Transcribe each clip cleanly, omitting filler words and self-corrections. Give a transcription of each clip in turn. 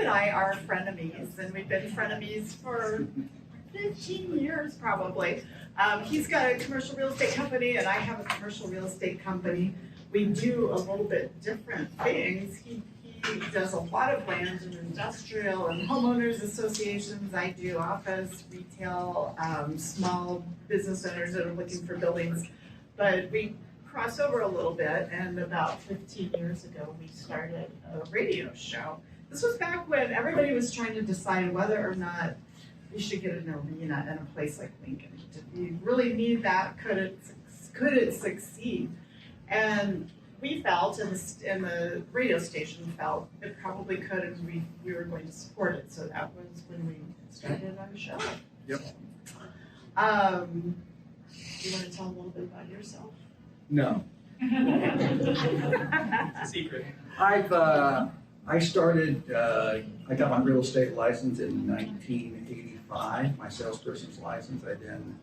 and I are frenemies, and we've been frenemies for 15 years probably. He's got a commercial real estate company, and I have a commercial real estate company. We do a little bit different things. He does a lot of land and industrial and homeowners associations. I do office, retail, small business owners that are looking for buildings. But we cross over a little bit, and about 15 years ago, we started a radio show. This was back when everybody was trying to decide whether or not we should get an arena in a place like Lincoln. Did we really need that? Could it succeed? And we felt, and the radio station felt, it probably could, and we were going to support it. So that was when we started our show. Yep. You want to tell a little bit about yourself? No. Secret. I started, I got my real estate license in 1985, my salesperson's license. I then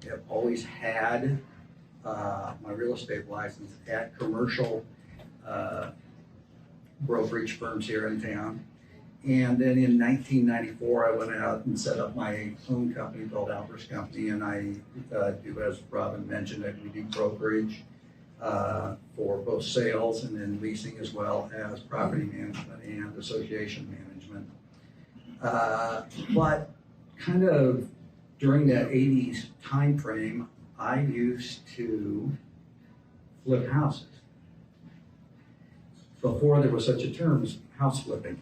have always had my real estate license at commercial brokerage firms here in town. And then in 1994, I went out and set up my own company called Realtors Company, and I do, as Robin mentioned, we do brokerage for both sales and then leasing, as well as property management and association management. But kind of during that 80s time frame, I used to flip houses before there was such a term as house flipping.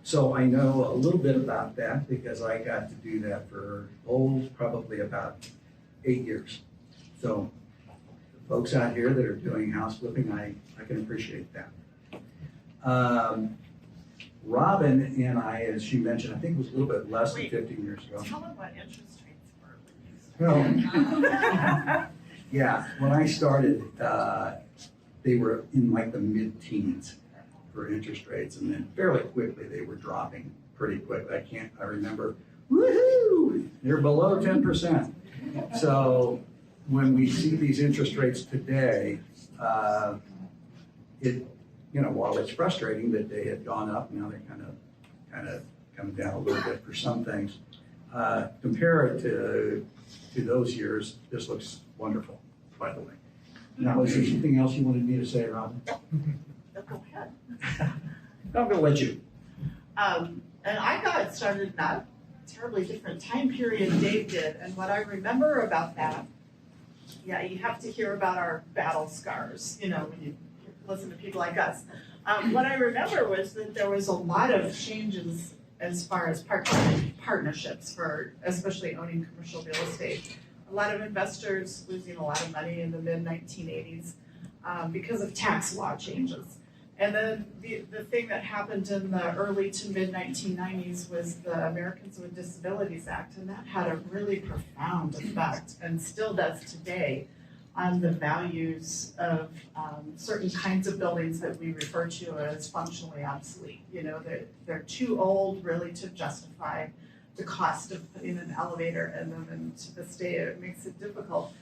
So I know a little bit about that because I got to do that for, probably about 8 years. So the folks out here that are doing house flipping, I can appreciate that. Robin and I, as she mentioned, I think it was a little bit less than 15 years ago. Tell them what interest rates were when you started. Well, yeah, when I started, they were in like the mid-teens for interest rates, and then fairly quickly they were dropping pretty quick. I remember, woohoo, they're below 10%. So when we see these interest rates today, while it's frustrating that they had gone up, now they're kind of come down a little bit for some things. Compare it to those years, this looks wonderful, by the way. Now, is there something else you wanted me to say, Robin? Go ahead. I'm gonna let you. And I got started in a terribly different time period Dave did, and what I remember about that, yeah, you have to hear about our battle scars, when you listen to people like us. What I remember was that there was a lot of changes as far as partnerships for especially owning commercial real estate. A lot of investors losing a lot of money in the mid-1980s because of tax law changes. And then the thing that happened in the early to mid-1990s was the Americans with Disabilities Act, and that had a really profound effect, and still does today, on the values of certain kinds of buildings that we refer to as functionally obsolete. They're too old really to justify the cost of putting an elevator in them, and to this day it makes it difficult.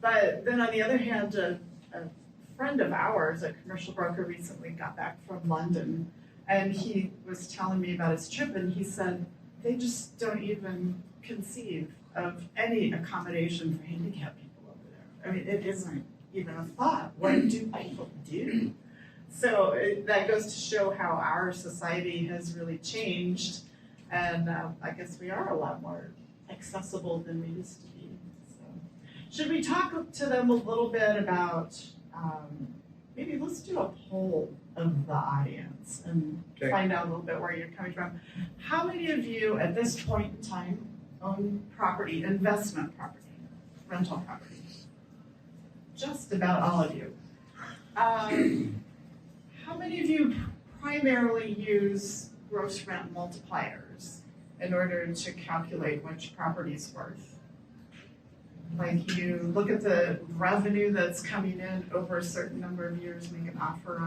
But then on the other hand, a friend of ours, a commercial broker, recently got back from London, and he was telling me about his trip, and he said they just don't even conceive of any accommodation for handicapped people over there. I mean, it isn't even a thought. What do people do? So that goes to show how our society has really changed, and I guess we are a lot more accessible than we used to be. So, should we talk to them a little bit about maybe let's do a poll of the audience and find out a little bit where you're coming from. How many of you at this point in time own property, investment property, rental property? Just about all of you. How many of you primarily use gross rent multipliers in order to calculate which property's worth? Like you look at the revenue that's coming in over a certain number of years, make an offer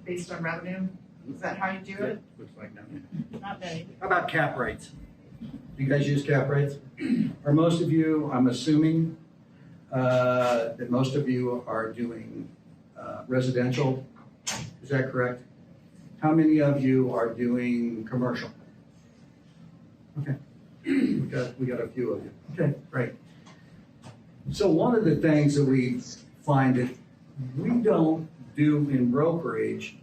based on revenue? Is that how you do it? Looks like no. Not many. How about cap rates? Do you guys use cap rates? Are most of you, I'm assuming, that most of you are doing residential? Is that correct? How many of you are doing commercial? Okay, we got a few of you. Okay, great. So one of the things that we find that we don't do in brokerage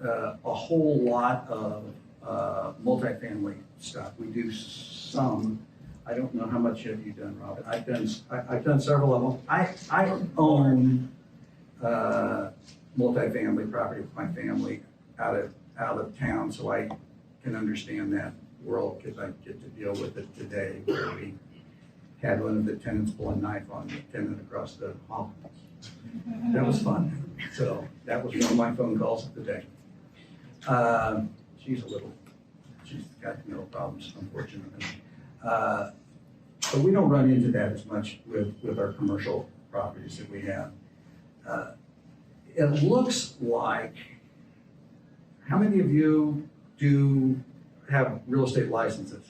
a whole lot of multifamily stuff. We do some. I don't know how much have you done, Robin. I've done several of them. I own multifamily property with my family out of town, so I can understand that world because I get to deal with it today, where we had one of the tenants pull a knife on the tenant across the hall. That was fun. So that was one of my phone calls of the day. She's got no problems, unfortunately. But we don't run into that as much with our commercial properties that we have. It looks like, how many of you do have real estate licenses?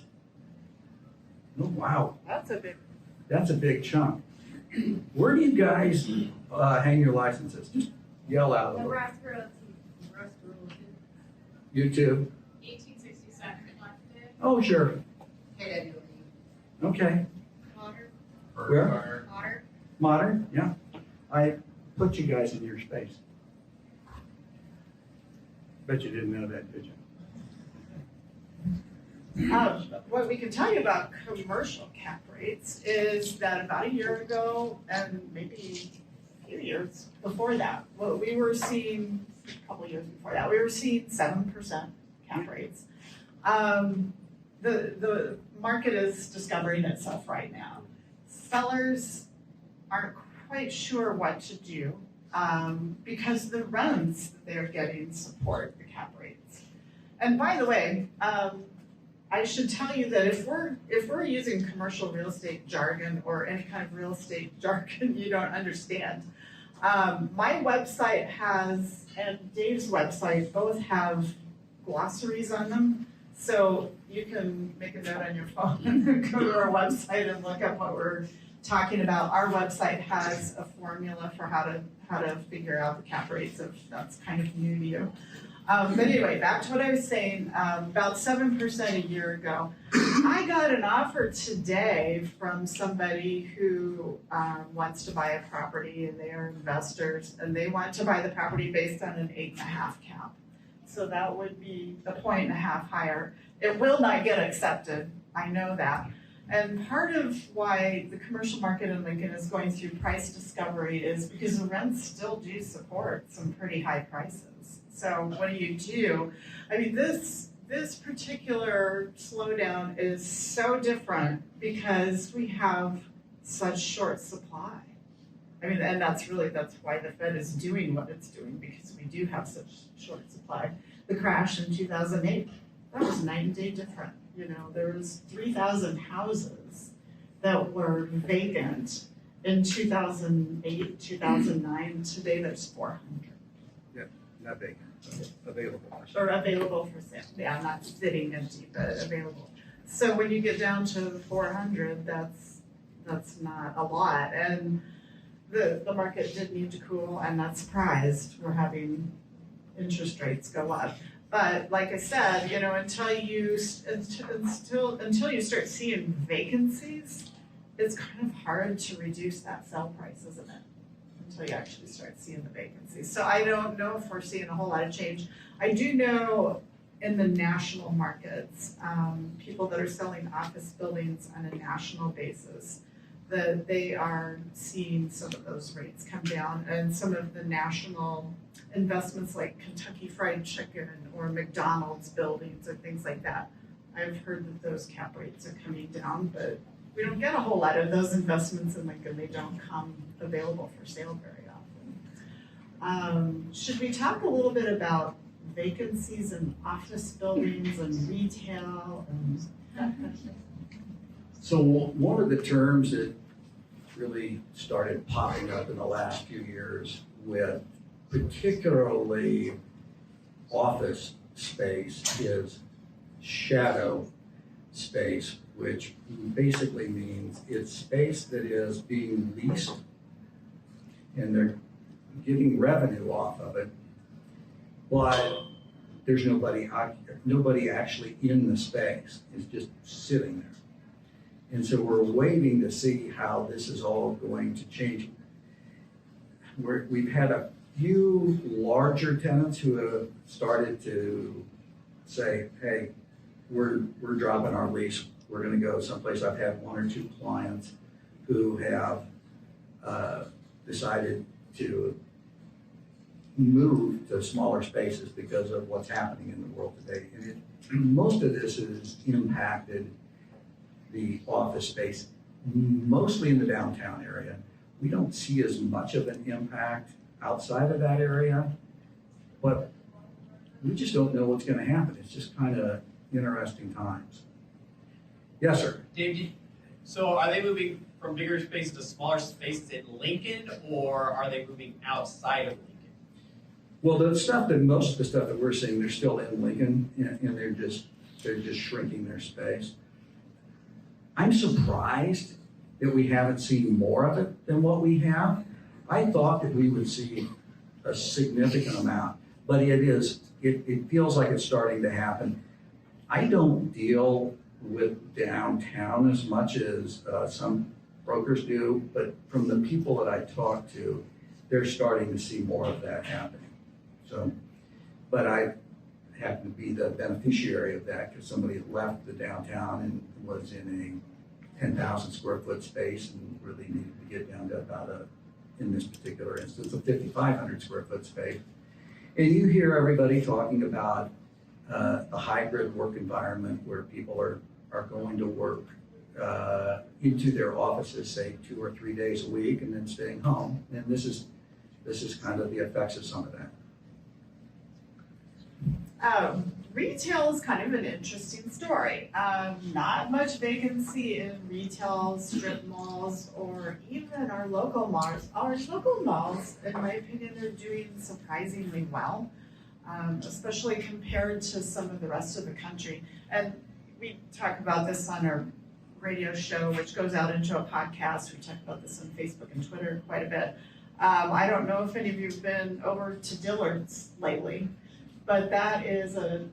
Oh, wow. That's a big chunk. Where do you guys hang your licenses? Just yell out a little. Nebraska. You too? 1867 elected. Oh, sure. Okay. Modern. Where? Modern. Modern, yeah. I put you guys in your space. Bet you didn't know that, did you? What we can tell you about commercial cap rates is that about a year ago, and maybe a few years before that, what we were seeing, a couple of years before that, we were seeing 7% cap rates. The market is discovering itself right now. Sellers aren't quite sure what to do because the rents that they're getting support the cap rates. And by the way, I should tell you that if we're using commercial real estate jargon or any kind of real estate jargon you don't understand, my website has, and Dave's website, both have glossaries on them. So you can make a note on your phone and go to our website and look up what we're talking about. Our website has a formula for how to figure out the cap rates if that's kind of new to you. But anyway, back to what I was saying, about 7% a year ago. I got an offer today from somebody who wants to buy a property, and they are investors, and they want to buy the property based on an 8.5 cap. So that would be a 1.5 higher. It will not get accepted, I know that. And part of why the commercial market in Lincoln is going through price discovery is because the rents still do support some pretty high prices. So what do? I mean, this particular slowdown is so different because we have such short supply. I mean, and that's why the Fed is doing what it's doing, because we do have such short supply. The crash in 2008, that was night and day different. You know, there was 3,000 houses that were vacant in 2008, 2009. Today there's 400. Yeah, not vacant, available. Or available for sale. Yeah, not sitting empty, but available. So when you get down to 400, that's not a lot. And the market did need to cool. I'm not surprised we're having interest rates go up. But like I said, you know, until you start seeing vacancies, it's kind of hard to reduce that sell price, isn't it? Until you actually start seeing the vacancies. So I don't know if we're seeing a whole lot of change. I do know in the national markets, people that are selling office buildings on a national basis, that they are seeing some of those rates come down, and some of the national investments like Kentucky Fried Chicken or McDonald's buildings or things like that. I've heard that those cap rates are coming down, but we don't get a whole lot of those investments in Lincoln. They don't come available for sale very often. Should we talk a little bit about vacancies in office buildings and retail and that kind of thing? So one of the terms that really started popping up in the last few years with particularly office space is shadow space, which basically means it's space that is being leased and they're getting revenue off of it, but there's nobody actually in the space. It's just sitting there. And so we're waiting to see how this is all going to change. We've had a few larger tenants who have started to say, hey, we're dropping our lease. We're going to go someplace. I've had one or two clients who have decided to move to smaller spaces because of what's happening in the world today. And most of this has impacted the office space, mostly in the downtown area. We don't see as much of an impact outside of that area, but we just don't know what's going to happen. It's just kind of interesting times. Yes, sir. Dave, so are they moving from bigger spaces to smaller spaces in Lincoln, or are they moving outside of Lincoln? Well, most of the stuff that we're seeing, they're still in Lincoln, and they're just shrinking their space. I'm surprised that we haven't seen more of it than what we have. I thought that we would see a significant amount, but it feels like it's starting to happen. I don't deal with downtown as much as some brokers do, but from the people that I talk to, they're starting to see more of that happening. So, but I happen to be the beneficiary of that because somebody left the downtown and was in a 10,000 square foot space and really needed to get down to about in this particular instance, a 5,500 square foot space. And you hear everybody talking about the hybrid work environment where people are going to work into their offices, say 2 or 3 days a week, and then staying home. And this is kind of the effects of some of that. Retail is kind of an interesting story. Not much vacancy in retail, strip malls, or even our local malls. Our local malls, in my opinion, are doing surprisingly well, especially compared to some of the rest of the country. And we talk about this on our radio show, which goes out into a podcast. We talk about this on Facebook and Twitter quite a bit. I don't know if any of you have been over to Dillard's lately, but that is a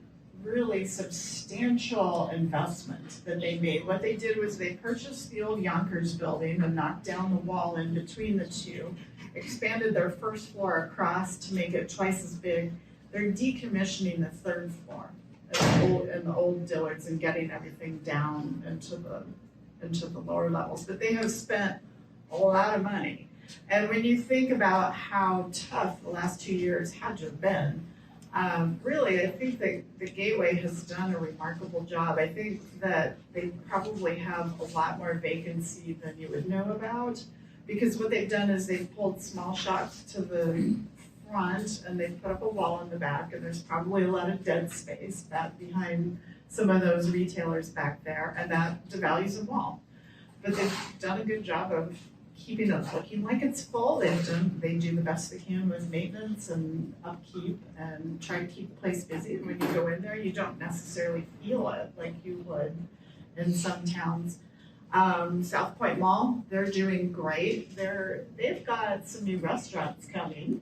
really substantial investment that they made. What they did was they purchased the old Yonkers building and knocked down the wall in between the two, expanded their first floor across to make it twice as big. They're decommissioning the third floor in the old Dillard's and getting everything down into the lower levels. But they have spent a lot of money. And when you think about how tough the last 2 years had to have been, really, I think that the Gateway has done a remarkable job. I think that they probably have a lot more vacancy than you would know about, because what they've done is they've pulled small shops to the front and they've put up a wall in the back, and there's probably a lot of dead space back behind some of those retailers back there, and that devalues them all. But they've done a good job of keeping it looking like it's full. They do the best they can with maintenance and upkeep and try to keep the place busy. And when you go in there, you don't necessarily feel it like you would in some towns. South Point Mall, they're doing great. They've got some new restaurants coming.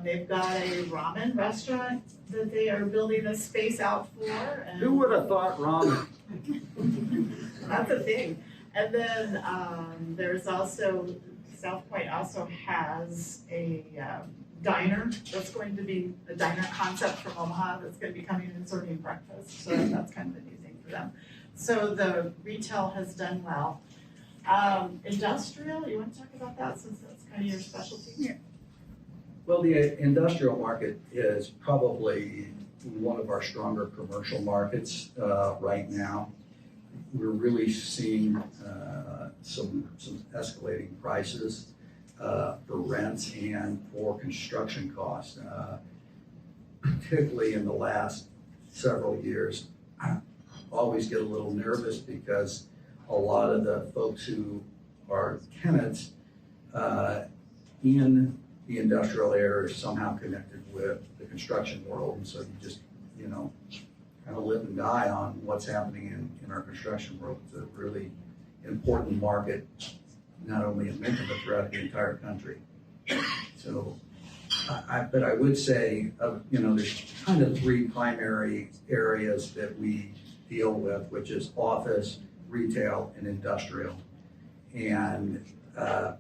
They've got a ramen restaurant that they are building a space out for. And Who would have thought ramen? that's a thing. And then there's also, South Point also has a diner that's going to be a diner concept from Omaha that's going to be coming and serving breakfast. So that's kind of a new thing for them. So the retail has done well. Industrial, you want to talk about that since that's kind of your specialty? Yeah. Well, the industrial market is probably one of our stronger commercial markets right now. We're really seeing some escalating prices for rents and for construction costs, particularly in the last several years. I always get a little nervous because a lot of the folks who are tenants in the industrial area are somehow connected with the construction world, and so you just, kind of live and die on what's happening in our construction world. It's a really important market, not only in Lincoln, but throughout the entire country. So But I would say, there's kind of three primary areas that we deal with, which is office, retail, and industrial. And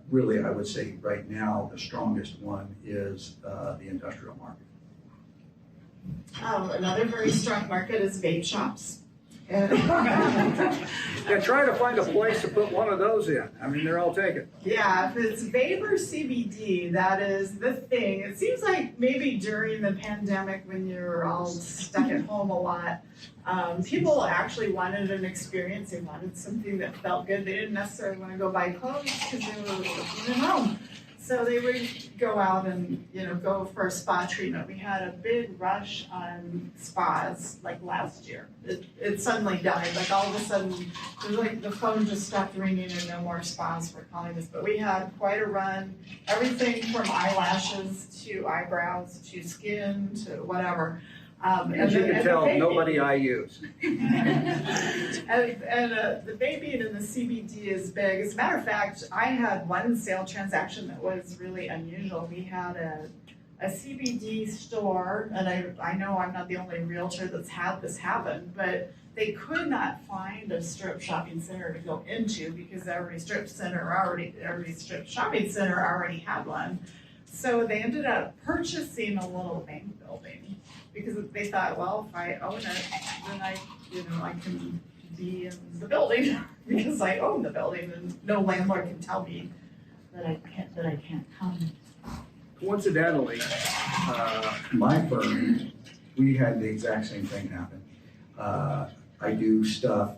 really, I would say right now, the strongest one is the industrial market. Another very strong market is vape shops. Yeah, try to find a place to put one of those in. I mean, they're all taken. Yeah, if it's vape or CBD, that is the thing. It seems like maybe during the pandemic when you're all stuck at home a lot, people actually wanted an experience. They wanted something that felt good. They didn't necessarily want to go buy clothes because they were working at home. So they would go out and, go for a spa treatment. We had a big rush on spas like last year. It suddenly died. Like all of a sudden, it was like the phone just stopped ringing and no more spas were calling us. But we had quite a run. Everything from eyelashes to eyebrows to skin to whatever. As you can tell, nobody I use. And the vaping and the CBD is big. As a matter of fact, I had one sale transaction that was really unusual. We had a CBD store, and I know I'm not the only realtor that's had this happen, but they could not find a strip shopping center to go into because every strip shopping center already had one. So they ended up purchasing a little bank building because they thought, well, if I own it, then I can be in the building because I own the building, and no landlord can tell me that I can't come. Coincidentally, My firm, we had the exact same thing happen. I do stuff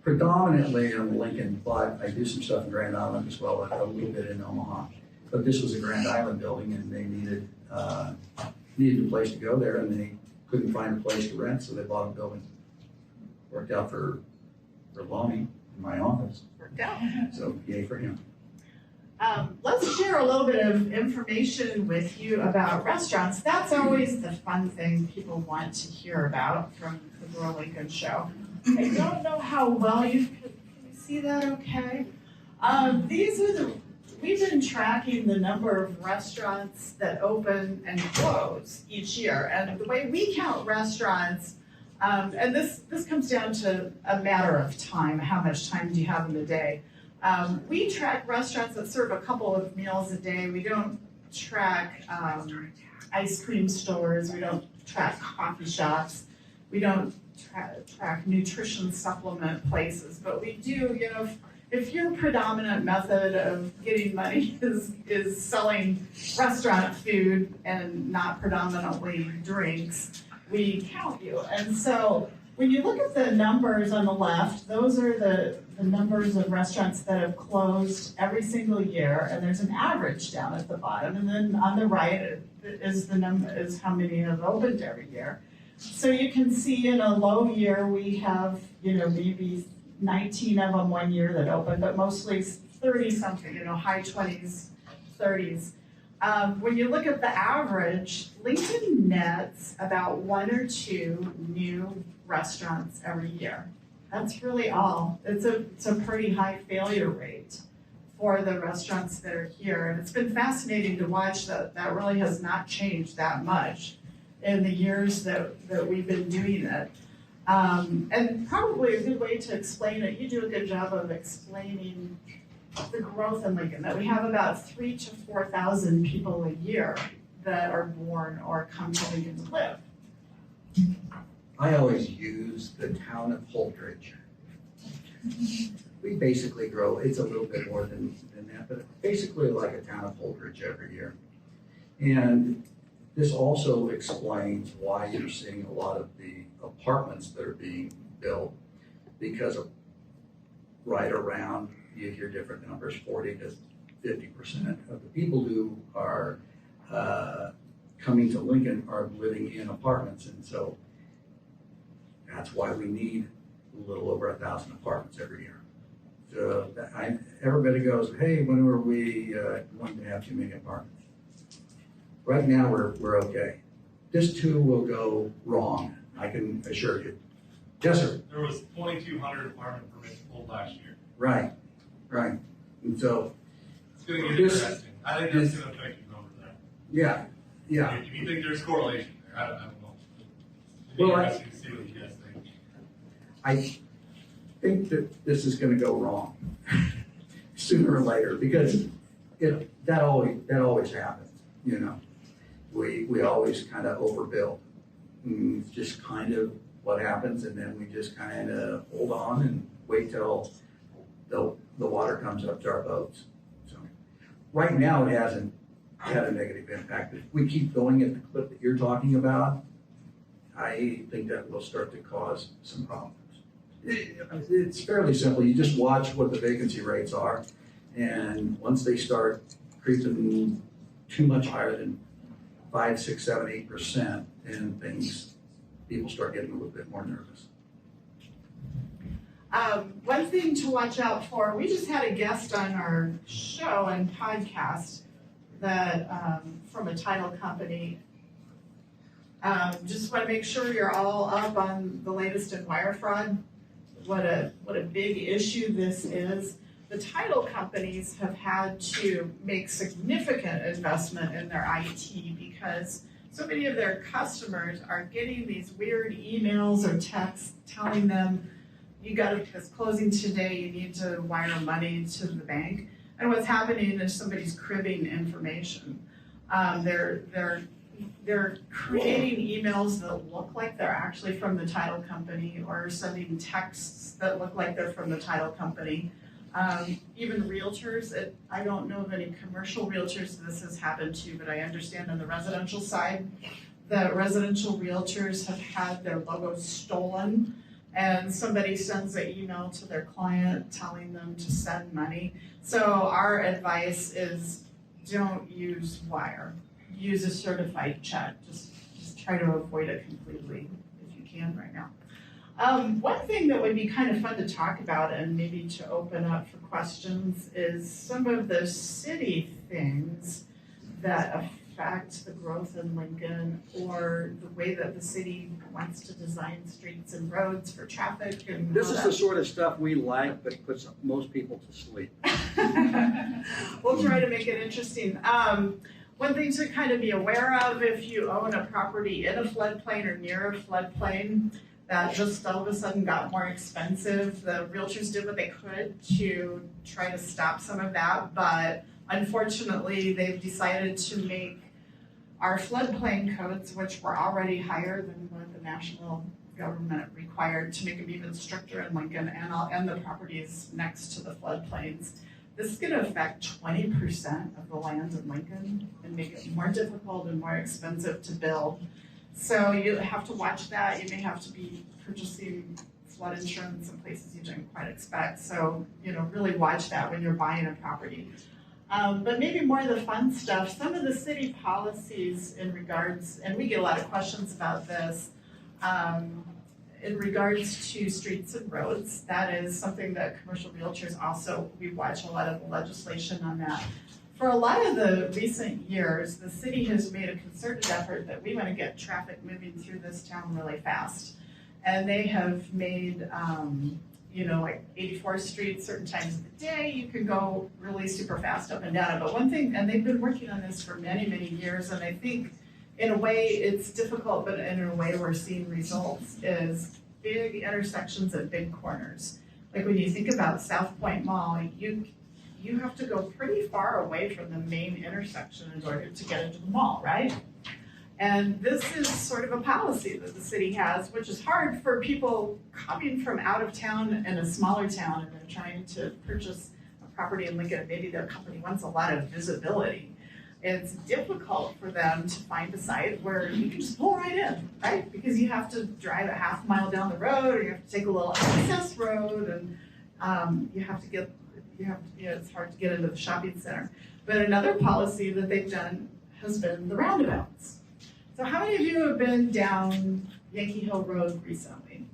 predominantly in Lincoln, but I do some stuff in Grand Island as well, a little bit in Omaha. But this was a Grand Island building, and they needed a place to go there, and they couldn't find a place to rent, so they bought a building. Worked out for Lonnie in my office, Worked out. so yay for him. Let's share a little bit of information with you about restaurants. That's always the fun thing people want to hear about from the Rural Lincoln Show. I don't know how well can you see that okay? We've been tracking the number of restaurants that open and close each year. And the way we count restaurants, and this comes down to a matter of time. How much time do you have in the day? We track restaurants that serve a couple of meals a day. We don't track ice cream stores. We don't track coffee shops. We don't track nutrition supplement places. But we do, if your predominant method of getting money is selling restaurant food and not predominantly drinks, we count you. And so when you look at the numbers on the left, those are the numbers of restaurants that have closed every single year, and there's an average down at the bottom. And then on the right is how many have opened every year. So you can see in a low year we have, maybe 19 of them one year that opened, but mostly 30 something, high 20s, 30s. When you look at the average, Lincoln nets about 1 or 2 new restaurants every year. That's really all. It's a pretty high failure rate for the restaurants that are here. And it's been fascinating to watch that really has not changed that much in the years that we've been doing it. And probably a good way to explain it, you do a good job of explaining the growth in Lincoln, that we have about 3,000 to 4,000 people a year that are born or come to Lincoln to live. I always use the town of Holdridge. We basically grow, it's a little bit more than that, but basically like a town of Holdridge every year. And this also explains why you're seeing a lot of the apartments that are being built, because right around, you hear different numbers, 40 to 50% of the people who are coming to Lincoln are living in apartments. And so that's why we need a little over 1,000 apartments every year. So everybody goes, hey, when are we going to have too many apartments? Right now, we're okay. This too will go wrong, I can assure you. Yes, sir. There was 2,200 apartment permits pulled last year. Right. And so, It's gonna get interesting. I think that's gonna affect your numbers there. yeah, Yeah. If you think there's correlation there, I don't know. It'd be Well, interesting to see what you guys think. I think that this is gonna go wrong sooner or later, because that always happens, you know? We always kind of overbuild. It's just kind of what happens, and then we just kind of hold on and wait till the water comes up to our boats. So right now, it hasn't had a negative impact. If we keep going at the clip that you're talking about, I think that will start to cause some problems. It's fairly simple. You just watch what the vacancy rates are, and once they start creeping too much higher than 5, 6, 7, 8%, then people start getting a little bit more nervous. One thing to watch out for, we just had a guest on our show and podcast that from a title company. Just want to make sure you're all up on the latest in wire fraud. What a big issue this is. The title companies have had to make significant investment in their IT because so many of their customers are getting these weird emails or texts telling them, it's closing today, you need to wire money to the bank. And what's happening is somebody's cribbing information. They're creating emails that look like they're actually from the title company, or sending texts that look like they're from the title company. Even realtors, I don't know of any commercial realtors this has happened to, but I understand on the residential side, the residential realtors have had their logos stolen, and somebody sends an email to their client telling them to send money. So our advice is don't use wire. Use a certified check. Just try to avoid it completely if you can right now. One thing that would be kind of fun to talk about and maybe to open up for questions is some of the city things that affect the growth in Lincoln, or the way that the city wants to design streets and roads for traffic and This how is the sort of stuff we like, but puts most people to sleep. We'll try to make it interesting. One thing to kind of be aware of, if you own a property in a floodplain or near a floodplain, that just all of a sudden got more expensive. The realtors did what they could to try to stop some of that, but unfortunately, they've decided to make our floodplain codes, which were already higher than what the national government required, to make them even stricter in Lincoln and the properties next to the floodplains. This is going to affect 20% of the land in Lincoln and make it more difficult and more expensive to build. So you have to watch that. You may have to be purchasing flood insurance in places you didn't quite expect. So, really watch that when you're buying a property. But maybe more of the fun stuff, some of the city policies in regards, and we get a lot of questions about this, in regards to streets and roads. That is something that commercial realtors also, we watch a lot of the legislation on that. For a lot of the recent years, the city has made a concerted effort that we want to get traffic moving through this town really fast. And they have made, like 84th Street, certain times of the day, you can go really super fast up and down it. But one thing, and they've been working on this for many, many years, and I think in a way it's difficult, but in a way we're seeing results, is big intersections at big corners. Like when you think about South Point Mall, you have to go pretty far away from the main intersection in order to get into the mall, right? And this is sort of a policy that the city has, which is hard for people coming from out of town in a smaller town, and they're trying to purchase a property in Lincoln, and maybe their company wants a lot of visibility. It's difficult for them to find a site where you can just pull right in, right? Because you have to drive a half mile down the road, or you have to take a little access road, and it's hard to get into the shopping center. But another policy that they've done has been the roundabouts. So how many of you have been down Yankee Hill Road recently?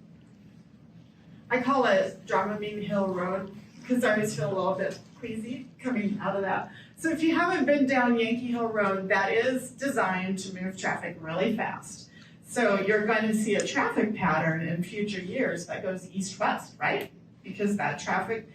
I call it Dramamine Hill Road because I always feel a little bit queasy coming out of that. So if you haven't been down Yankee Hill Road, that is designed to move traffic really fast. So you're going to see a traffic pattern in future years that goes east-west, right? Because that traffic,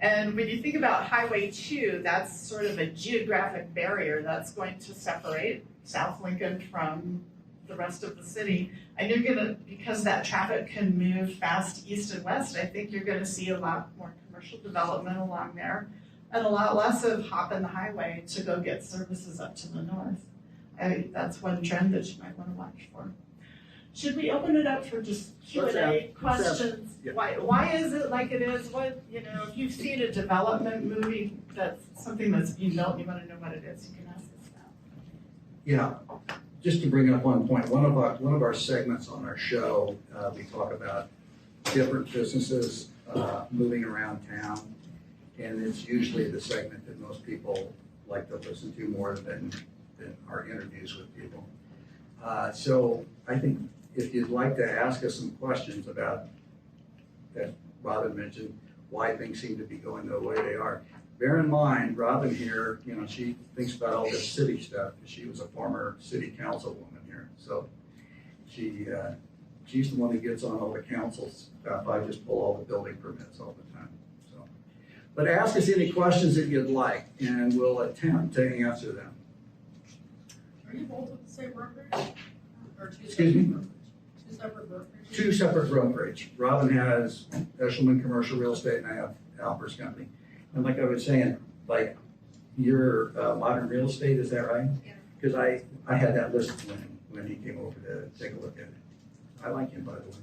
And when you think about Highway 2, that's sort of a geographic barrier that's going to separate South Lincoln from the rest of the city. And you're gonna, because that traffic can move fast east and west, I think you're gonna see a lot more commercial development along there and a lot less of hopping the highway to go get services up to the north. That's one trend that you might wanna watch for. Should we open it up for just Let's Q&A have- questions? yeah. Why is it like it is? What, if you've seen a development movie, that's something that's being built, you wanna know what it is, you can ask us that. Yeah, just to bring up one point, one of our segments on our show, we talk about different businesses moving around town. And it's usually the segment that most people like to listen to more than our interviews with people. So I think if you'd like to ask us some questions about that Robin mentioned, why things seem to be going the way they are. Bear in mind, Robin here, she thinks about all this city stuff. She was a former city councilwoman here. So she's the one that gets on all the council stuff. I just pull all the building permits all the time. So, but ask us any questions that you'd like and we'll attempt to answer them. Are you both with the same brokerage? Or two Excuse me? separate brokerage? Two separate brokerages? Two separate brokerage. Robin has Eschliman Commercial Real Estate and I have Alper's company. And like I was saying, like your Modern Real Estate, is that right? Yeah. Because I had that listed when he came over to take a look at it. I like him, by the way.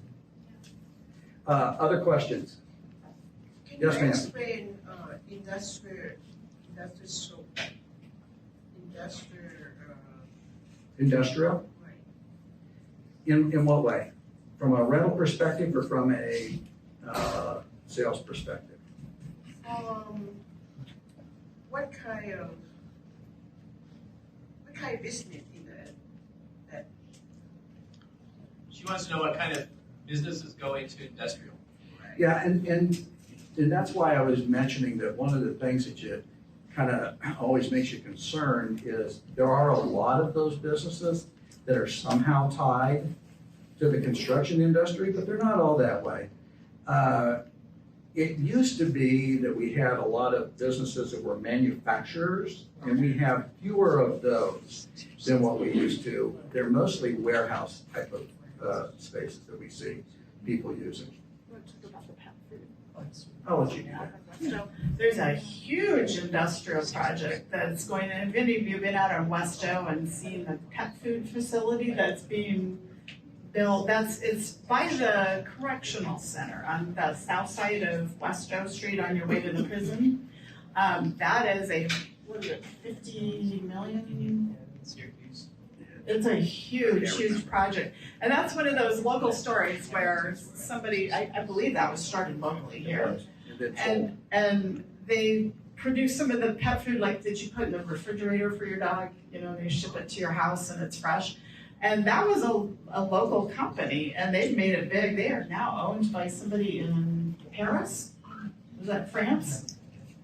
Other questions? Can Yes, you ma'am. explain industrial, Industrial? right? In what way? From a rental perspective or from a sales perspective? What kind of business in that? She wants to know what kind of business is going to industrial. Right? Yeah, and that's why I was mentioning that one of the things that you kind of always makes you concerned is there are a lot of those businesses that are somehow tied to the construction industry, but they're not all that way. It used to be that we had a lot of businesses that were manufacturers, and we have fewer of those than what we used to. They're mostly warehouse type of spaces that we see people using. We'll talk about the pet food. I'll let you do that. So there's a huge industrial project that's going in. If any of you have been out on Westo and seen the pet food facility that's being built, it's by the correctional center on the south side of Westo Street on your way to the prison. That is what is it, 50 million? Syracuse. It's a huge project. And that's one of those local stories where somebody, I believe that was started locally here. And they produce some of the pet food like that you put in the refrigerator for your dog, they ship it to your house and it's fresh. And that was a local company and they've made it big. They are now owned by somebody in Paris. Was that France?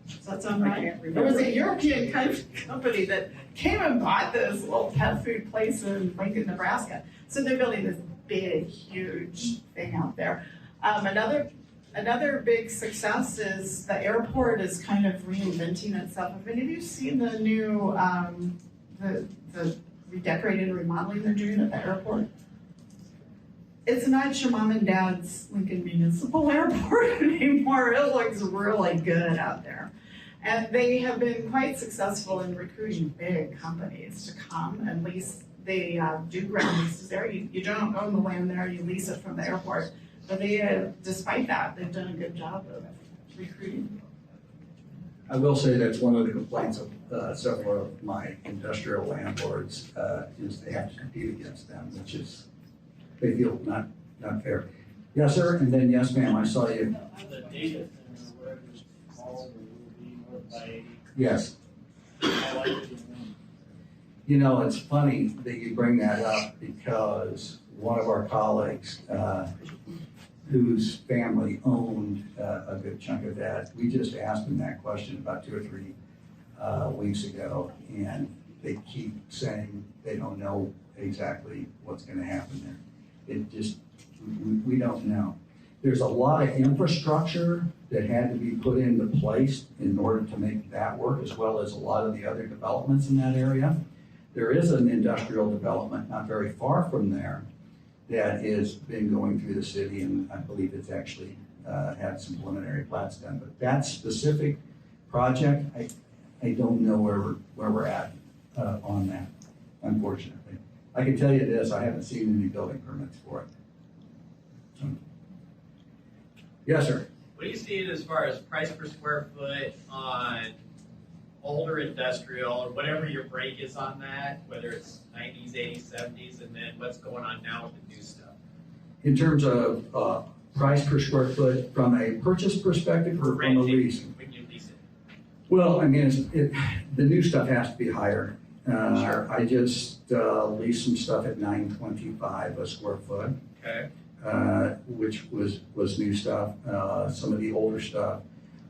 Does that sound right? I can't There remember. was a European kind of company that came and bought this little pet food place in Lincoln, Nebraska. So they're building this big, huge thing out there. Another big success is the airport is kind of reinventing itself. Have any of you seen the new, the redecorating and remodeling they're doing at the airport? It's not your mom and dad's Lincoln Municipal Airport anymore. It looks really good out there. And they have been quite successful in recruiting big companies to come and lease. They do ground leases there. You don't own the land there, you lease it from the airport. But they, despite that, they've done a good job of recruiting. I will say that's one of the complaints of several of my industrial landlords, is they have to compete against them, which is, they feel not fair. Yes, sir, and then yes, ma'am, I saw you. The data center, whatever it's called, or will be more by, Yes. I like it. It's funny that you bring that up because one of our colleagues, whose family owned a good chunk of that, we just asked him that question about 2 or 3 weeks ago, and they keep saying they don't know exactly what's gonna happen there. It just, we don't know. There's a lot of infrastructure that had to be put into place in order to make that work, as well as a lot of the other developments in that area. There is an industrial development not very far from there that has been going through the city, and I believe it's actually had some preliminary plats done. But that specific project, I don't know where we're at on that, unfortunately. I can tell you this, I haven't seen any building permits for it. So. Yes, sir. What do you see as far as price per square foot on older industrial, or whatever your break is on that, whether it's 90s, 80s, 70s, and then what's going on now with the new stuff? In terms of price per square foot from a purchase perspective or from a lease? When you lease it. Well, I mean, the new stuff has to be higher. Sure. I just leased some stuff at $9.25 a square foot. Okay. Which was new stuff. Some of the older stuff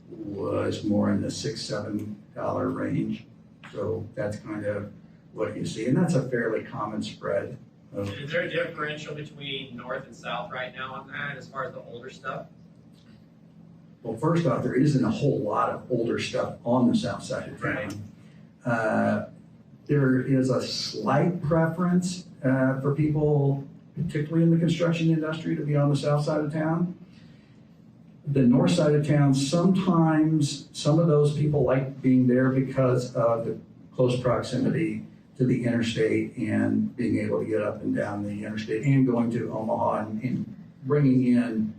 was more in the $6-7 range. So that's kind of what you see, and that's a fairly common spread. Is there a differential between north and south right now on that as far as the older stuff? Well, first off, there isn't a whole lot of older stuff on the south side of town. There is a slight preference for people, particularly in the construction industry, to be on the south side of town. The north side of town, sometimes some of those people like being there because of the close proximity to the interstate and being able to get up and down the interstate and going to Omaha and bringing in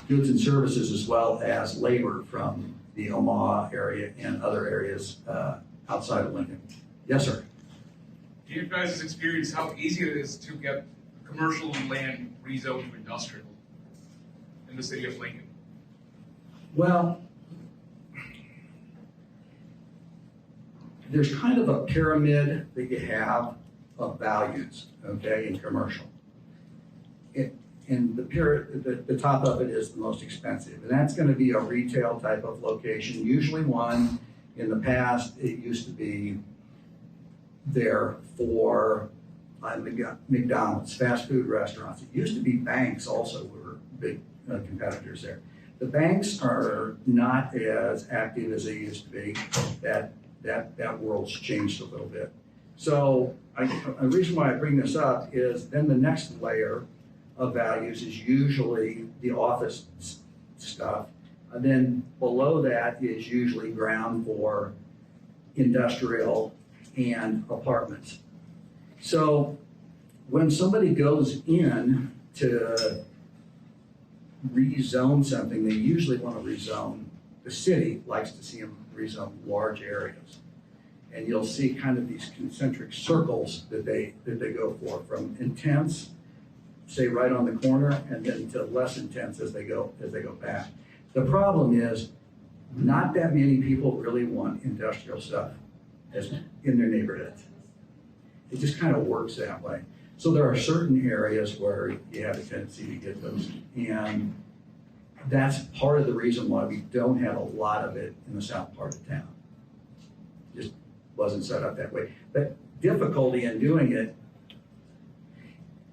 goods and services as well as labor from the Omaha area and other areas outside of Lincoln. Yes, sir. Do you guys experience how easy it is to get commercial land rezoned to industrial in the city of Lincoln? Well, there's kind of a pyramid that you have of values, okay, in commercial. And the top of it is the most expensive, and that's going to be a retail type of location, usually one. In the past, it used to be there for McDonald's, fast food restaurants. It used to be banks also were big competitors there. The banks are not as active as they used to be. That world's changed a little bit. So a reason why I bring this up is then the next layer of values is usually the office stuff. And then below that is usually ground for industrial and apartments. So when somebody goes in to rezone something, they usually want to rezone. The city likes to see them rezone large areas. And you'll see kind of these concentric circles that they go for, from intense, say right on the corner, and then to less intense as they go back. The problem is not that many people really want industrial stuff in their neighborhoods. It just kind of works that way. So there are certain areas where you have a tendency to get those. And that's part of the reason why we don't have a lot of it in the south part of town. Just wasn't set up that way. But difficulty in doing it,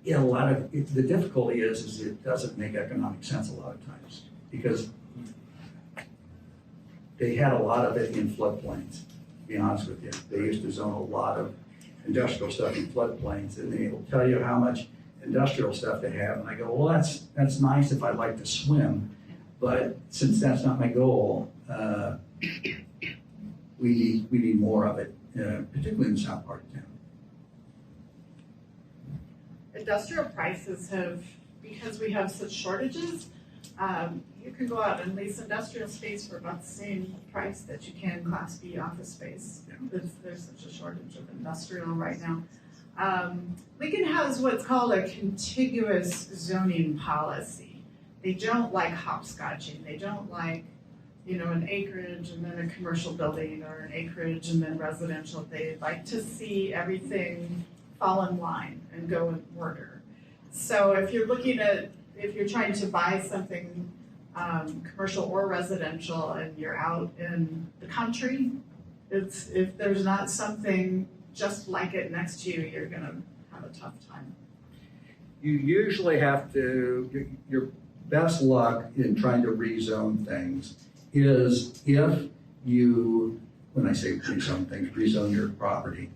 the difficulty is it doesn't make economic sense a lot of times, because they had a lot of it in floodplains, to be honest with you. They used to zone a lot of industrial stuff in floodplains, and they will tell you how much industrial stuff they have. And I go, well, that's nice if I like to swim, but since that's not my goal, we need more of it, particularly in the south part of town. Industrial prices have, because we have such shortages, you can go out and lease industrial space for about the same price that you can Class B office space. Yeah. There's such a shortage of industrial right now. Lincoln has what's called a contiguous zoning policy. They don't like hopscotching. They don't like, an acreage and then a commercial building, or an acreage and then residential. They like to see everything fall in line and go in order. So if you're trying to buy something commercial or residential and you're out in the country, if there's not something just like it next to you, you're gonna have a tough time. you usually have to, your best luck in trying to rezone things is if you, when I say rezone things, rezone your property,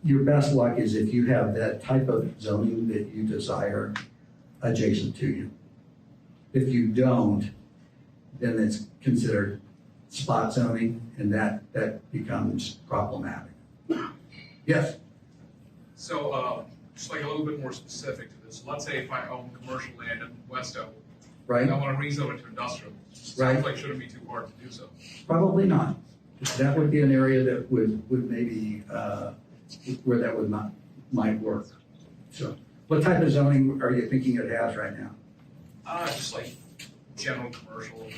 your best luck is if you have that type of zoning that you desire adjacent to you. If you don't, then it's considered spot zoning, and that becomes problematic. Yes? So, just like a little bit more specific to this, let's say if I own commercial land in Westo, Right? and I want to rezone it to industrial, Right. sounds like shouldn't be too hard to do so. Probably not. That would be an area that would maybe, where that would not, might work. So, what type of zoning are you thinking it has right now? Just like general commercial, like,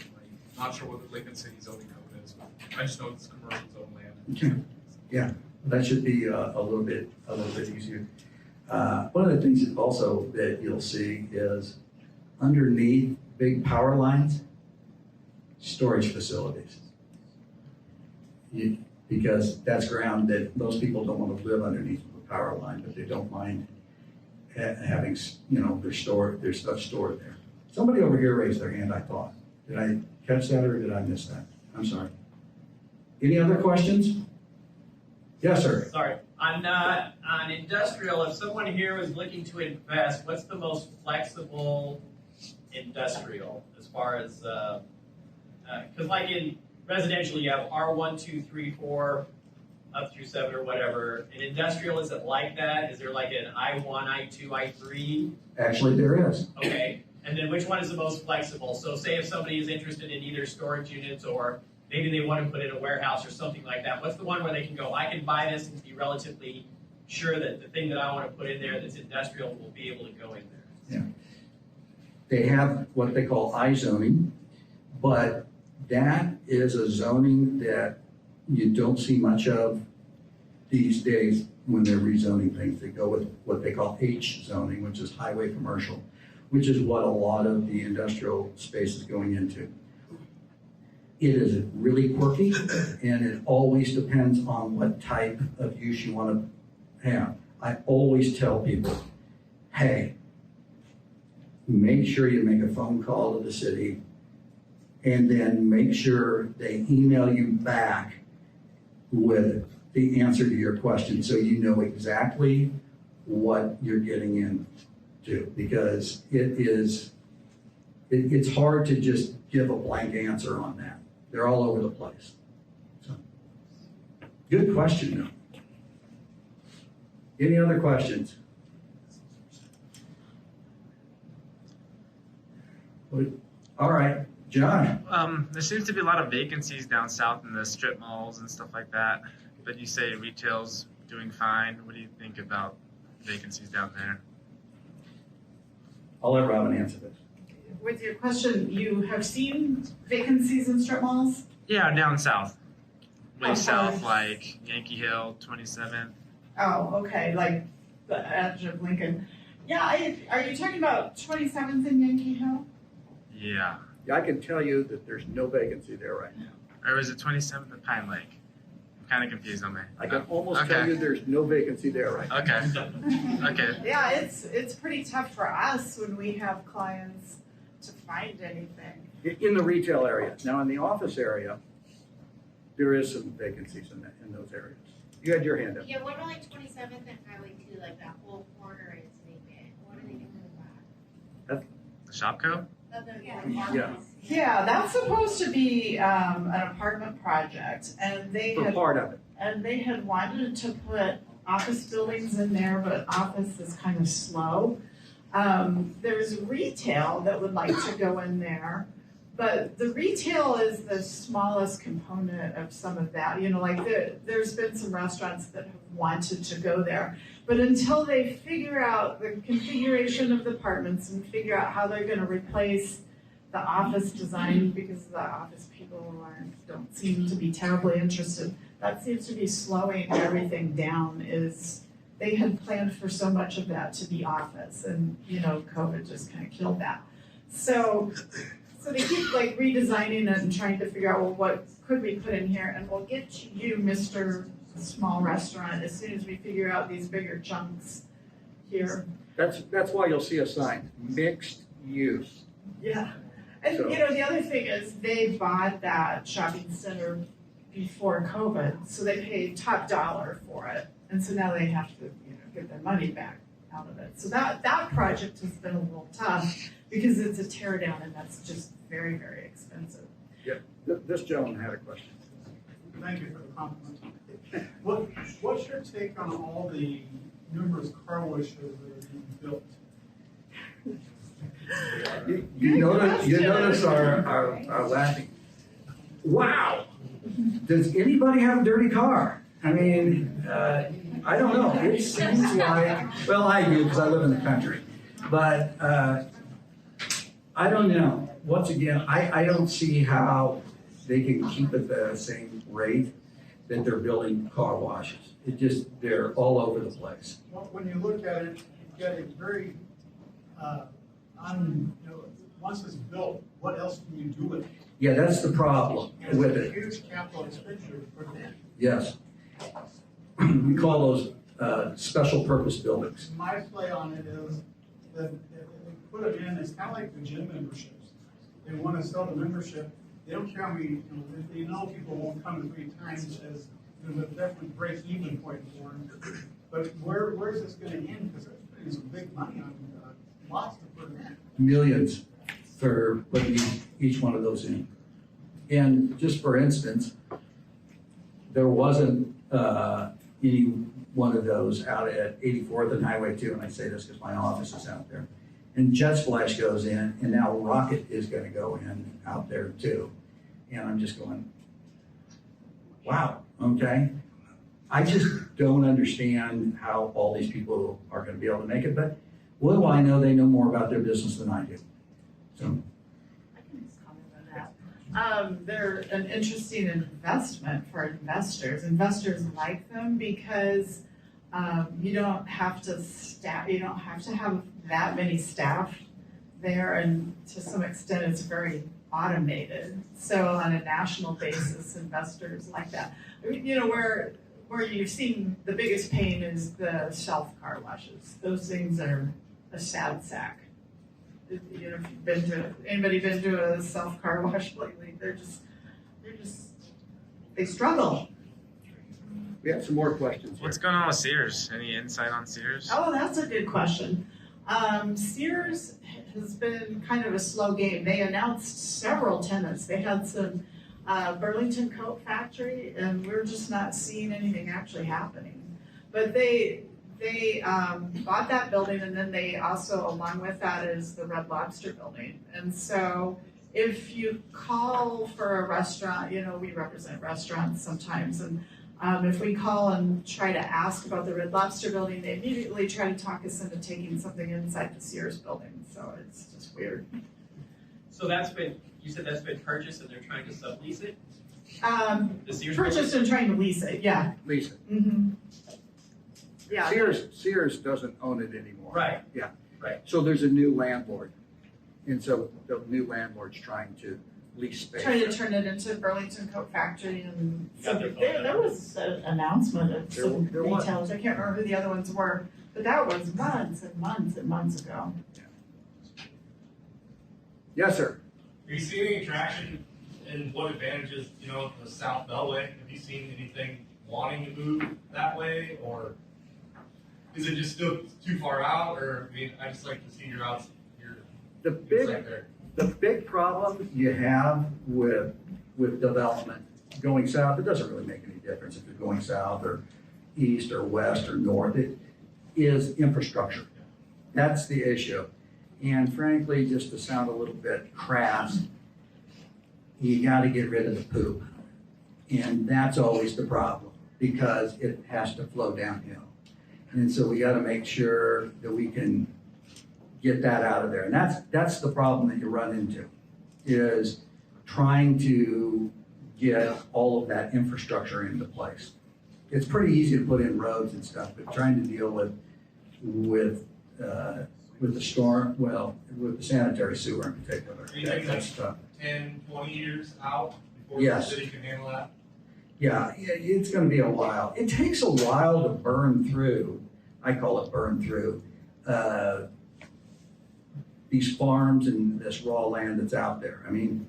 not sure what the Lincoln City zoning code is, but I just know it's commercial zone land. Okay. Yeah, that should be a little bit easier. One of the things that also that you'll see is underneath big power lines, storage facilities. Because that's ground that most people don't want to live underneath the power line, but they don't mind having, their stuff stored there. Somebody over here raised their hand, I thought. Did I catch that or did I miss that? I'm sorry. Any other questions? Yes, sir. Sorry. On industrial, if someone here was looking to invest, what's the most flexible industrial as far as, because like in residential, you have R1, 2, 3, 4, up through 7 or whatever. In industrial, is it like that? Is there like an I1, I2, I3? Actually, there is. Okay. And then which one is the most flexible? So say if somebody is interested in either storage units or maybe they want to put in a warehouse or something like that, what's the one where they can go, I can buy this and be relatively sure that the thing that I want to put in there that's industrial will be able to go in there? Yeah. They have what they call I zoning, but that is a zoning that you don't see much of these days when they're rezoning things. They go with what they call H zoning, which is highway commercial, which is what a lot of the industrial space is going into. It is really quirky, and it always depends on what type of use you want to have. I always tell people, hey, make sure you make a phone call to the city, and then make sure they email you back with the answer to your question so you know exactly what you're getting into, because it's hard to just give a blank answer on that. They're all over the place. So, good question, though. Any other questions? All right, John. There seems to be a lot of vacancies down south in the strip malls and stuff like that, but you say retail's doing fine. What do you think about vacancies down there? I'll let Robin answer this. With your question, you have seen vacancies in strip malls? Yeah, down south. Way Oh, south, far. like Yankee Hill, 27th. Oh, okay, like the edge of Lincoln. Yeah, are you talking about 27th and Yankee Hill? Yeah. I can tell you that there's no vacancy there right now. Or was it 27th and Pine Lake? I'm kind of confused on that. I can almost Okay. tell you there's no vacancy there right now. Okay. Okay. Yeah, it's pretty tough for us when we have clients to find anything. In the retail area. Now, in the office area, there is some vacancies in those areas. You had your hand up. Yeah, what are like 27th and Highway 2, like that whole corner is vacant? What are they doing with that? The Shopco? Yeah. Yeah, that's supposed to be an apartment project, and they For had part of it. wanted to put office buildings in there, but office is kind of slow. There's retail that would like to go in there, but the retail is the smallest component of some of that. You know, like there's been some restaurants that have wanted to go there, but until they figure out the configuration of the apartments and figure out how they're gonna replace the office design, because the office people don't seem to be terribly interested. That seems to be slowing everything down. Is they had planned for so much of that to be office, and COVID just kind of killed that. So they keep like redesigning it and trying to figure out, well, what could we put in here, and we'll get you, Mr. Small Restaurant, as soon as we figure out these bigger chunks, here. That's why you'll see a sign, mixed use. Yeah. And So- you know, the other thing is they bought that shopping center before COVID, so they paid top dollar for it. And so now they have to, get their money back out of it. So that project has been a little tough because it's a tear down and that's just very, very expensive. This gentleman had a question. Thank you for the compliment. What's your take on all the numerous car washes that are being built? You notice our laughing. Wow! Does anybody have a dirty car? I mean, I don't know. It seems like, well, I do because I live in the country. But I don't know. Once again, I don't see how they can keep at the same rate that they're building car washes. They're all over the place. Well, when you look at it, you've got a very, once it's built, what else can you do with it? Yeah, that's the problem And with it's a it. huge capital expenditure for them. Yes. We call those special purpose buildings. My play on it is that they put it in, it's kind of like the gym memberships. They want to sell the membership, they don't care how many, if they know people won't come to 3 times, as there's a definite break-even point for them. But where's this going to end? Because it's putting some big money on lots to put in. Millions for putting each one of those in. And just for instance, there wasn't any one of those out at 84th and Highway 2, and I say this because my office is out there. And Jet Splash goes in, and now Rocket is going to go in out there too. And I'm just going, wow, okay. I just don't understand how all these people are going to be able to make it, but what do I know? They know more about their business than I do. So. I can just comment on that. They're an interesting investment for investors. Investors like them because you don't have to have that many staff there, and to some extent it's very automated. So on a national basis, investors like that. Where you've seen the biggest pain is the self car washes. Those things are a sad sack. If you've anybody been to a self car wash lately, they struggle. We have some more questions here. What's going on with Sears? Any insight on Sears? Oh, that's a good question. Sears has been kind of a slow game. They announced several tenants. They had some Burlington Coat Factory, and we're just not seeing anything actually happening. But they bought that building, and then they also, along with that, is the Red Lobster building. And so if you call for a restaurant, we represent restaurants sometimes, and if we call and try to ask about the Red Lobster building, they immediately try to talk us into taking something inside the Sears building. So it's just weird. So you said that's been purchased and they're trying to sublease it? The Sears Purchased and trying to lease it, yeah. Lease it. Mm-hmm. Yeah. Sears doesn't own it anymore. Right. Yeah. Right. So there's a new landlord. And so the new landlord's trying to lease space. Trying to turn it into Burlington Coat Factory, and Got their phone there was an announcement of some There was. retailers. I can't remember who the other ones were, but that was months and months and months ago. Yes, sir. Have you seen any traction and what advantages, the South Beltway? Have you seen anything wanting to move that way, or is it just still too far out? Or I just like to see your insight there. The big problem you have with development going south, it doesn't really make any difference if you're going south or east or west or north, it is infrastructure. That's the issue. And frankly, just to sound a little bit crass, you gotta get rid of the poop. And that's always the problem because it has to flow downhill. And so we gotta make sure that we can get that out of there. And that's the problem that you run into, is trying to get all of that infrastructure into place. It's pretty easy to put in roads and stuff, but trying to deal with the storm, with the sanitary sewer in particular, Do you think that's that's tough. 10, 20 years out before Yes. the city can handle that? Yeah, it's gonna be a while. It takes a while to burn through, I call it burn through, these farms and this raw land that's out there. I mean,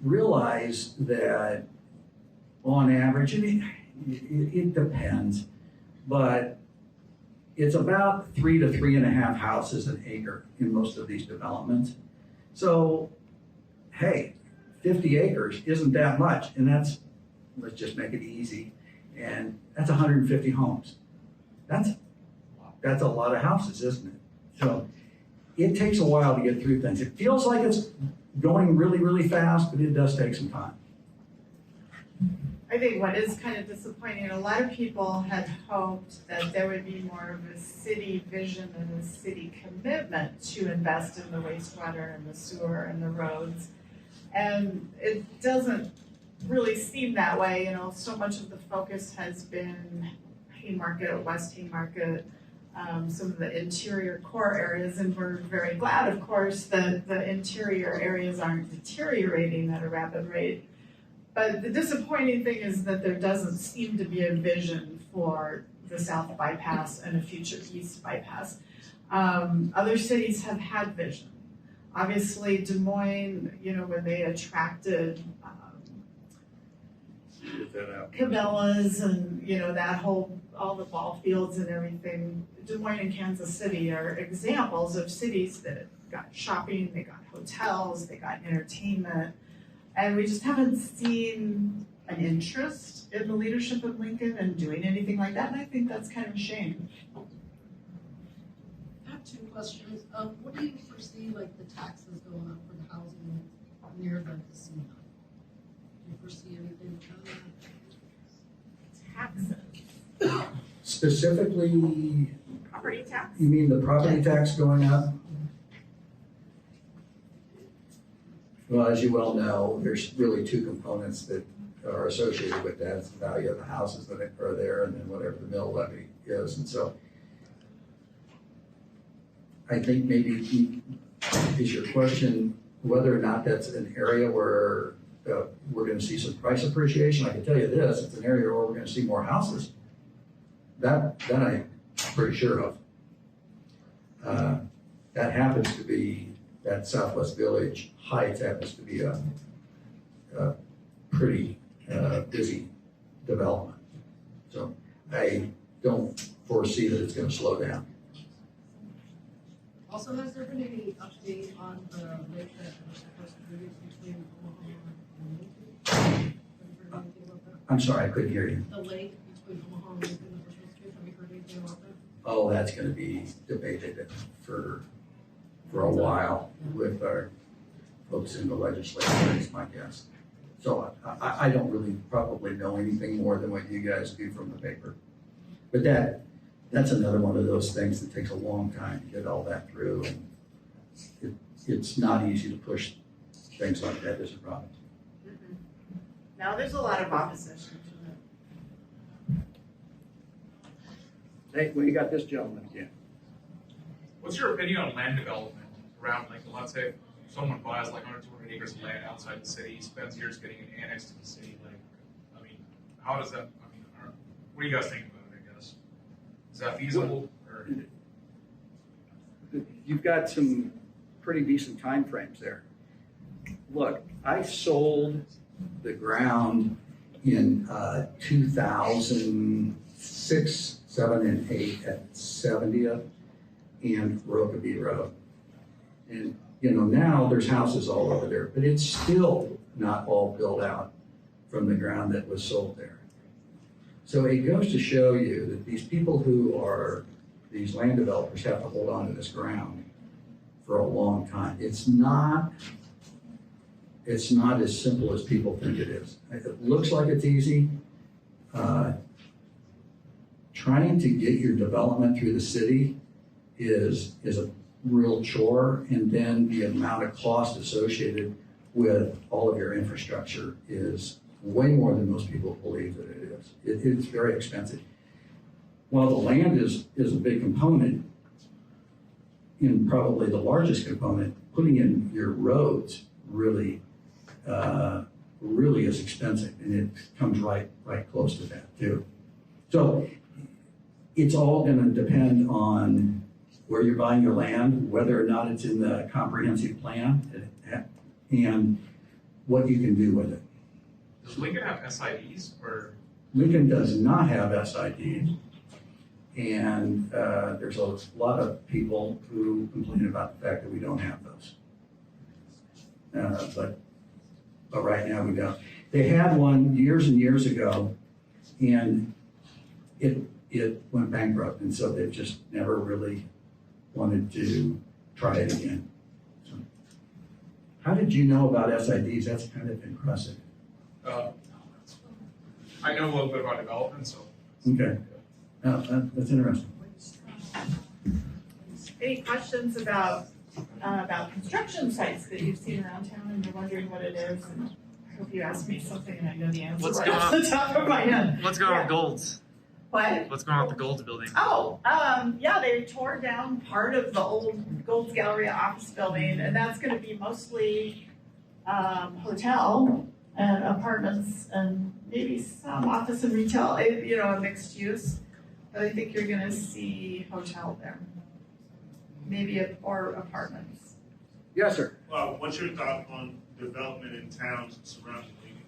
realize that on average, I mean, it depends, but it's about 3 to 3.5 houses an acre in most of these developments. So, hey, 50 acres isn't that much, and that's, let's just make it easy, and that's 150 homes. That's a lot of houses, isn't it? So it takes a while to get through things. It feels like it's going really, really fast, but it does take some time. I think what is kind of disappointing, a lot of people had hoped that there would be more of a city vision and a city commitment to invest in the wastewater and the sewer and the roads. And it doesn't really seem that way, you know, so much of the focus has been Haymarket, West Haymarket, some of the interior core areas, and we're very glad, of course, that the interior areas aren't deteriorating at a rapid rate. But the disappointing thing is that there doesn't seem to be a vision for the South Bypass and a future East Bypass. Other cities have had vision. Obviously, Des Moines, you know, when they attracted Cabela's and, you know, that whole, all the ball fields and everything, Des Moines and Kansas City are examples of cities that got shopping, they got hotels, they got entertainment. And we just haven't seen an interest in the leadership of Lincoln and doing anything like that, and I think that's kind of a shame. I have two questions. What do you foresee, like, the taxes going up for the housing near the casino? Do you foresee anything coming? Taxes. Specifically, Property tax? you mean the property tax going up? Well, as you well know, there's really two components that are associated with that. It's the value of the houses that are there and then whatever the mill levy is. And so I think maybe is your question whether or not that's an area where we're going to see some price appreciation. I can tell you this, it's an area where we're going to see more houses. That I'm pretty sure of. That happens to be, that Southwest Village Heights happens to be a pretty busy development. So I don't foresee that it's going to slow down. Also, has there been any update on the lake that was supposed to be between Omaha and Lincoln? Have you heard anything about that? I'm sorry, I couldn't hear you. The lake between Omaha and Lincoln that was supposed to be, have you heard anything about that? Oh, that's going to be debated for a while with our folks in the legislature, is my guess. So I don't really probably know anything more than what you guys do from the paper. But that's another one of those things that takes a long time to get all that through. And it's not easy to push things like that as a problem. Mm-hmm. Now, there's a lot of opposition to it. Hey, well, you got this gentleman again. What's your opinion on land development around Lincoln? Let's say someone buys like 100, 200 acres of land outside the city, spends years getting it annexed to the city. Like, I mean, how does that, I mean, what do you guys think about it, I guess? Is that feasible? Or? You've got some pretty decent time frames there. Look, I sold the ground in 2006, 7, and 8 at 70th and Rokeby Road. And, you know, now there's houses all over there, but it's still not all built out from the ground that was sold there. So it goes to show you that these people who are, these land developers have to hold on to this ground for a long time. It's not as simple as people think it is. It looks like it's easy. Trying to get your development through the city is a real chore, and then the amount of cost associated with all of your infrastructure is way more than most people believe that it is. It's very expensive. While the land is a big component, and probably the largest component, putting in your roads really is expensive, and it comes right close to that too. So it's all going to depend on where you're buying your land, whether or not it's in the comprehensive plan, and what you can do with it. Does Lincoln have SIDs or? Lincoln does not have SIDs, and there's a lot of people who complain about the fact that we don't have those. But right now we don't. They had one years and years ago, and it went bankrupt, and so they've just never really wanted to try it again. So, how did you know about SIDs? That's kind of impressive. I know a little bit about development, so. Okay. That's interesting. Any questions about construction sites that you've seen around town and you're wondering what it is? And I hope you asked me something and I know the answer What's right going off on? the top of my head. What's going on Yeah. with Gold's? What? What's going on with the Gold's building? Oh, yeah, they tore down part of the old Gold's Galleria office building, and that's gonna be mostly, hotel and apartments and maybe some office and retail, a mixed use. But I think you're gonna see hotel there. Maybe, or apartments. Yes, sir. What's your thought on development in towns surrounding Lincoln?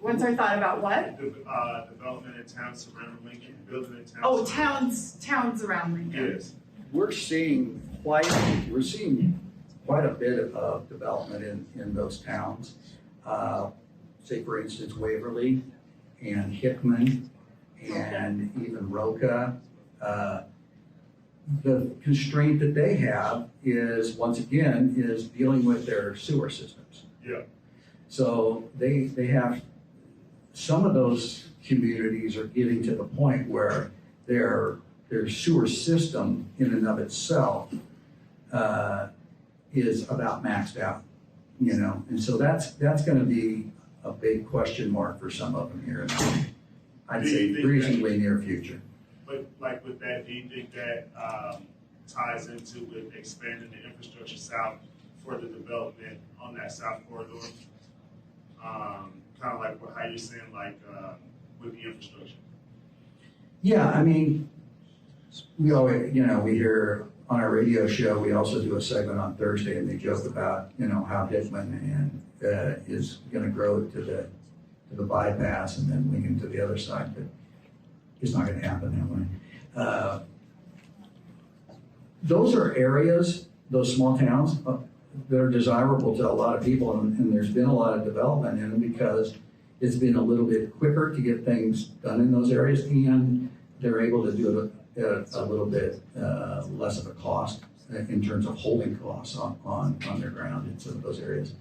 What's our thought about what? Development in towns surrounding Lincoln, building in towns. Oh, surrounding- towns around Lincoln. Yes. We're seeing quite a bit of development in those towns. Say for instance, Waverly and Hickman and even Roca. The constraint that they have is, once again, is dealing with their sewer systems. Yeah. So they have, some of those communities are getting to the point where their sewer system in and of itself is about maxed out, and so that's gonna be a big question mark for some of them here in, I'd Do say, you think reasonably near future. But like with that, do you think that ties into with expanding the infrastructure south for the development on that south corridor? Kind of like how you're saying, like with the infrastructure. Yeah, I mean, we always, we hear on our radio show, we also do a segment on Thursday, and they joke about, how Hickman is gonna grow to the bypass and then Lincoln to the other side, but it's not gonna happen that way. Those are areas, those small towns, that are desirable to a lot of people, and there's been a lot of development in them because it's been a little bit quicker to get things done in those areas, and they're able to do it at a little bit less of a cost in terms of holding costs on their ground in some of those areas.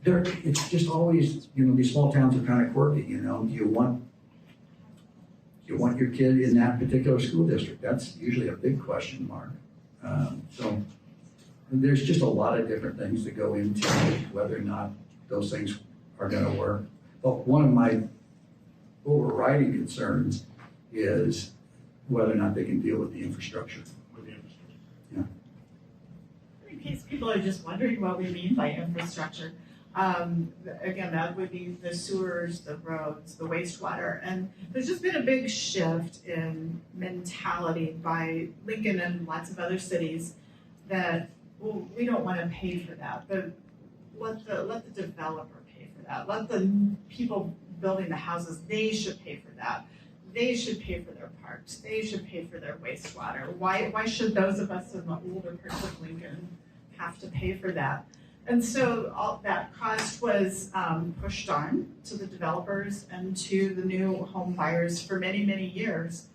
It's just always, these small towns are kind of quirky, do you want your kid in that particular school district? That's usually a big question mark. So there's just a lot of different things that go into whether or not those things are gonna work. But one of my overriding concerns is whether or not they can deal with the infrastructure. In case people are just wondering what we mean by infrastructure, again, that would be the sewers, the roads, the wastewater, and there's just been a big shift in mentality by Lincoln and lots of other cities that, well, we don't want to pay for that, but let the developer pay for that. Let the people building the houses, they should pay for that. They should pay for their parks. They should pay for their wastewater. Why should those of us in the older parts of Lincoln have to pay for that? And so all that cost was pushed on to the developers and to the new home buyers for many, many years.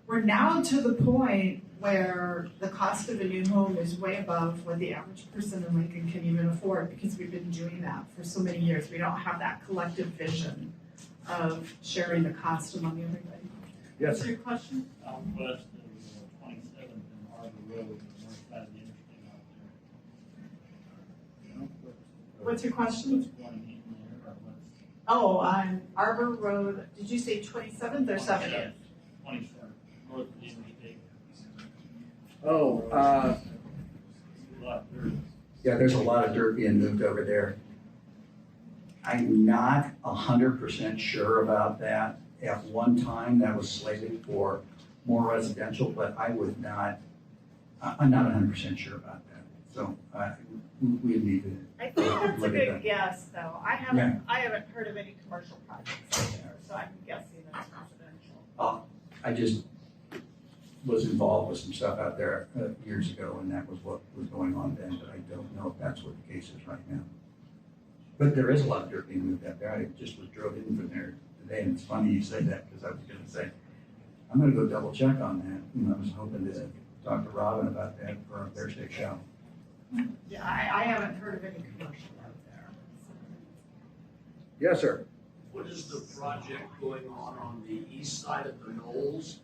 We're now to the point where the cost of a new home is way above what the average person in Lincoln can even afford because we've been doing that for so many years. We don't have that collective vision of sharing the cost among everybody. Yes, What's your question? West of 27th and Harbor Road, the north side of the interstate out there. What's your question? What's going in there, or what's Oh, on Arbor Road, did you say 27th or 70th? 27th, north of the interstate? Oh, A lot there. Yeah, there's a lot of dirt being moved over there. I'm not 100% sure about that, at one time, that was slated for more residential, but I would not, I'm not 100% sure about that. So we need to. I think that's a look at good that. guess, though. I haven't heard of any commercial projects out there, so I'm guessing that's residential. I just was involved with some stuff out there years ago, and that was what was going on then, but I don't know if that's what the case is right now. But there is a lot of dirt being moved out there. I just was drove in from there today, and it's funny you say that, because I was gonna say, I'm gonna go double check on that, and I was hoping to talk to Robin about that for our Bear Steak show. Yeah, I haven't heard of any commercial out there. Yes, sir. What is the project going on the east side of the Knolls?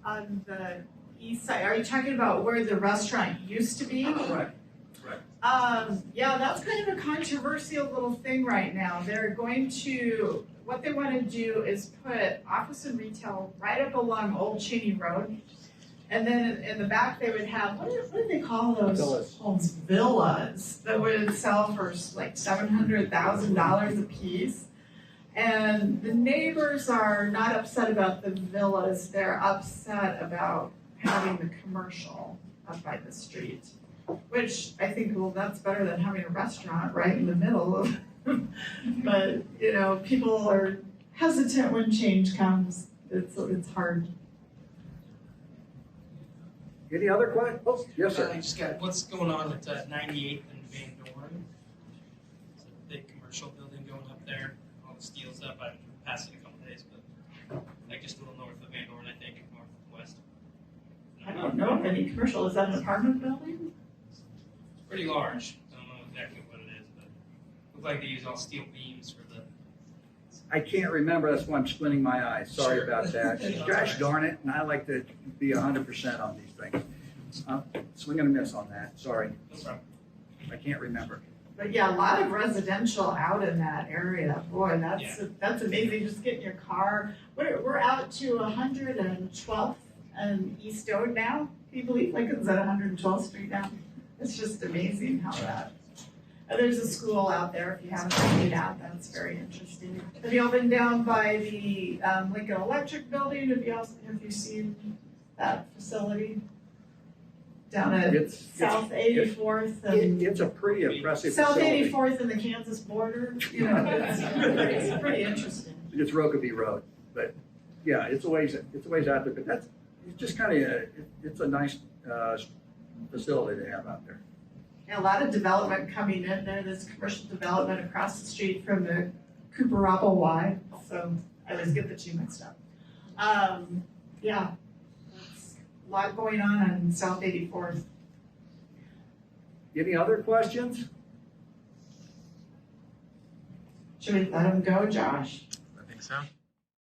On the east side, are you talking about where the restaurant used to be? Correct. Yeah, that's kind of a controversial little thing right now. They're going to, what they want to do is put office and retail right up along Old Cheney Road. And then in the back, they would have, what do they call those Villas. homes? Villas that would sell for like $700,000 a piece. And the neighbors are not upset about the villas, they're upset about having the commercial up by the street. Which I think, well, that's better than having a restaurant right in the middle of, but, you know, people are hesitant when change comes. It's hard. Any other questions? Oh, yes, sir. I just got, what's going on with 98th and Van Dorn? It's a big commercial building going up there, all the steel's up, I've passed it a couple days, but like just a little north of Van Dorn, I think, northwest. I don't know of any commercial, is that an apartment building? It's pretty large, I don't know exactly what it is, but it looks like they use all steel beams for the. I can't remember, that's why I'm squinting my eyes, sorry Sure. about that. That's all Gosh right. darn it, and I like to be 100% on these things. Swing and a miss on that, sorry. No problem. I can't remember. But yeah, a lot of residential out in that area. Boy, that's amazing. Just get in your car. We're out to 112th and East Ode now. Can you believe Lincoln's at 112th Street now? It's just amazing how that. And there's a school out there if you haven't seen that. That's very interesting. Have you all been down by the Lincoln Electric Building? Have you seen that facility? Down at South 84th and It's a pretty impressive South facility. 84th and the Kansas border. You know, it's pretty interesting. It's Rokeby Road, but yeah, it's a ways out there, but that's, it's just kind of, it's a nice facility they have out there. Yeah, a lot of development coming in there. There's commercial development across the street from the Cooper-Rapple Y. So I always get the two mixed up. Yeah, that's a lot going on South 84th. Any other questions? Should we let them go, Josh? I think so.